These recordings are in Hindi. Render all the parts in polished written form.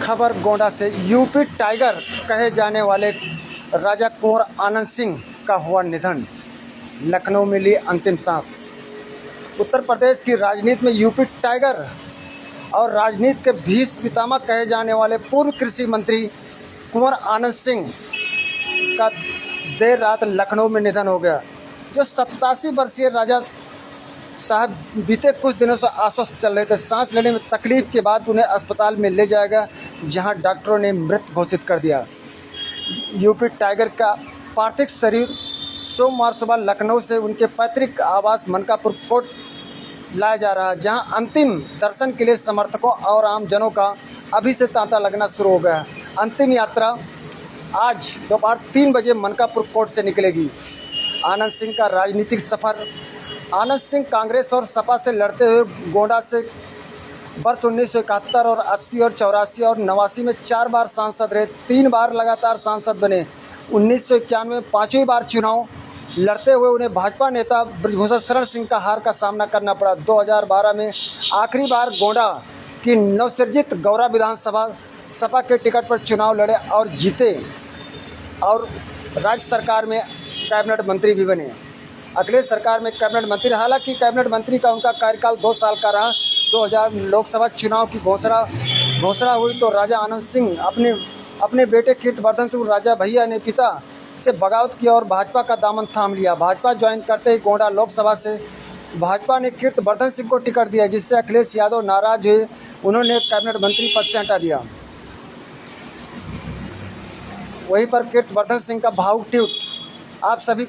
खबर गोंडा से। यूपी टाइगर कहे जाने वाले राजा कुंवर आनंद सिंह का हुआ निधन, लखनऊ में ली अंतिम सांस। उत्तर प्रदेश की राजनीति में यूपी टाइगर और राजनीति के भीष्म पितामह कहे जाने वाले पूर्व कृषि मंत्री कुंवर आनंद सिंह का देर रात लखनऊ में निधन हो गया। जो 87 वर्षीय राजा साहब बीते कुछ दिनों से अस्वस्थ चल रहे थे। सांस लेने में तकलीफ के बाद उन्हें अस्पताल में ले जाया गया, जहां डॉक्टरों ने मृत घोषित कर दिया। यूपी टाइगर का पार्थिव शरीर सोमवार सुबह लखनऊ से उनके पैतृक आवास मनकापुर कोर्ट लाया जा रहा है, जहां अंतिम दर्शन के लिए समर्थकों और आमजनों का अभी से तांता लगना शुरू हो गया है। अंतिम यात्रा आज दोपहर 3 बजे मनकापुर कोर्ट से निकलेगी। आनंद सिंह का राजनीतिक सफर। आनंद सिंह कांग्रेस और सपा से लड़ते हुए गोंडा से वर्ष 1971 और 80 और 84 और 89 में 4 बार सांसद रहे। 3 बार लगातार सांसद बने। 1991 में 5वीं बार चुनाव लड़ते हुए उन्हें भाजपा नेता ब्रजभूषण शरण सिंह का हार का सामना करना पड़ा। 2012 में आखिरी बार गोंडा की नवसृजित गौरा विधानसभा सपा के टिकट पर चुनाव लड़े और जीते और राज्य सरकार में कैबिनेट मंत्री भी बने। अगले सरकार में कैबिनेट मंत्री, हालांकि कैबिनेट मंत्री का उनका कार्यकाल 2 साल का रहा। 2000 लोकसभा चुनाव की घोषणा हुई तो राजा आनंद सिंह अपने बेटे कीर्तिवर्धन सिंह राजा भैया ने पिता से बगावत किया और भाजपा का दामन थाम लिया। भाजपा ज्वाइन करते ही गोंडा लोकसभा से भाजपा ने कीर्तिवर्धन सिंह को टिकट दिया, जिससे अखिलेश यादव नाराज हुए। उन्होंने कैबिनेट मंत्री पद से हटा दिया। वहीं पर कीर्तिवर्धन सिंह का भावुक ट्वीट आप सभी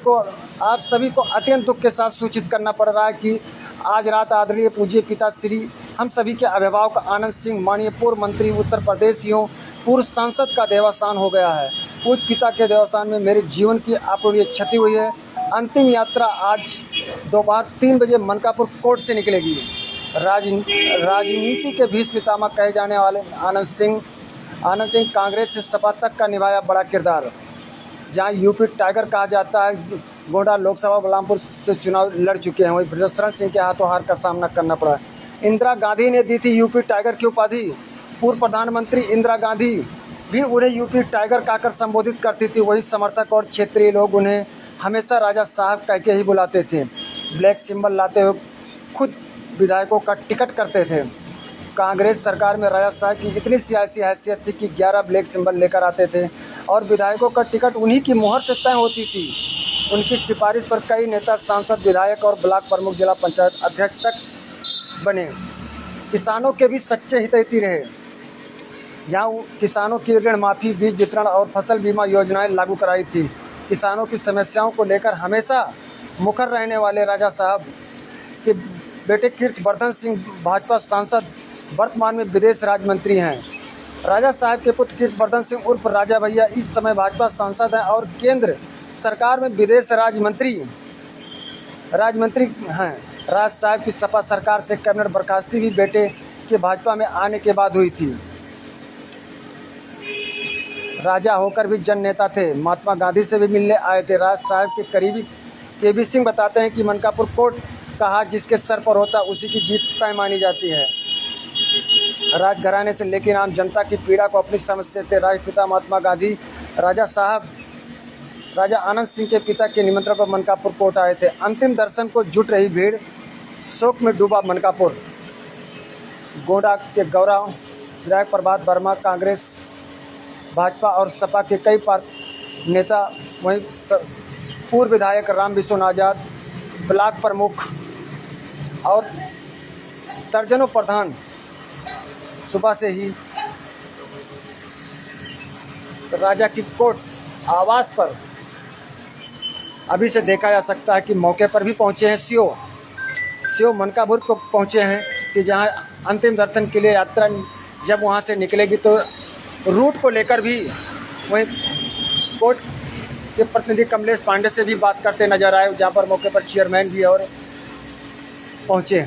को अत्यंत दुख के साथ सूचित करना पड़ रहा है कि आज रात आदरणीय पूज्य पिता श्री हम सभी के अभिभावक आनंद सिंह, माननीय पूर्व मंत्री उत्तर प्रदेश एवं पूर्व सांसद का देहावसान हो गया है। पूज्य पिता के देहावसान में मेरे जीवन की अपूरणीय क्षति हुई है। अंतिम यात्रा आज दोपहर 3 बजे मनकापुर कोर्ट से निकलेगी। राजनीति के भीष्म पितामह कहे जाने वाले आनंद सिंह कांग्रेस से सपा तक का निभाया बड़ा किरदार। जहां यूपी टाइगर कहा जाता है, गोंडा लोकसभा बलरामपुर से चुनाव लड़ चुके हैं, वहीं ब्रजभूषण शरण सिंह के हाथों हार का सामना करना पड़ा। इंदिरा गांधी ने दी थी यूपी टाइगर की उपाधि। पूर्व प्रधानमंत्री इंदिरा गांधी भी उन्हें यूपी टाइगर कहकर संबोधित करती थी। वही समर्थक और क्षेत्रीय लोग उन्हें हमेशा राजा साहब कह के ही बुलाते थे। ब्लैक सिंबल लाते हुए खुद विधायकों का टिकट करते थे। कांग्रेस सरकार में राजा साहब की इतनी सियासी हैसियत थी कि 11 ब्लैक सिंबल लेकर आते थे और विधायकों का टिकट उन्हीं की मोहर से तय होती थी। उनकी सिफारिश पर कई नेता, सांसद, विधायक और ब्लॉक प्रमुख, जिला पंचायत अध्यक्ष तक बने। किसानों के भी सच्चे हितैषी रहे। यहाँ किसानों की ऋण माफ़ी, बीज वितरण और फसल बीमा योजनाएं लागू कराई थी। किसानों की समस्याओं को लेकर हमेशा मुखर रहने वाले राजा साहब के बेटे कीर्तिवर्धन सिंह भाजपा सांसद, वर्तमान में विदेश राज्य मंत्री हैं। राजा साहब के पुत्र कीर्तिवर्धन सिंह उर्फ राजा भैया इस समय भाजपा सांसद हैं और केंद्र सरकार में विदेश राज्य मंत्री हैं। राजा साहब की सपा सरकार से कैबिनेट बर्खास्ती भी बेटे के भाजपा में आने के बाद हुई थी। राजा होकर भी जन नेता थे। महात्मा गांधी से भी मिलने आए थे। राजा साहब के करीबी केबी सिंह बताते हैं कि मनकापुर कोर्ट का हाथ जिसके सर पर होता उसी की जीत तय मानी जाती है। राजघराने से लेकिन आम जनता की पीड़ा को अपनी समझते थे। राष्ट्रपिता महात्मा गांधी राजा आनंद सिंह के पिता के निमंत्रण पर मनकापुर कोर्ट आए थे। अंतिम दर्शन को जुट रही भीड़, शोक में डूबा मनकापुर। गोंडा के गौरा विधायक प्रभात वर्मा, कांग्रेस, भाजपा और सपा के कई नेता, वहीं पूर्व विधायक राम बिशोन आज़ाद, ब्लॉक प्रमुख और दर्जनों प्रधान सुबह से ही राजा की कोर्ट आवास पर अभी से देखा जा सकता है कि मौके पर भी पहुंचे हैं। सीओ मनकापुर को पहुंचे हैं कि जहां अंतिम दर्शन के लिए यात्रा जब वहां से निकलेगी तो रूट को लेकर भी वहीं कोर्ट के प्रतिनिधि कमलेश पांडे से भी बात करते नजर आए, जहां पर मौके पर चेयरमैन भी और पहुंचे।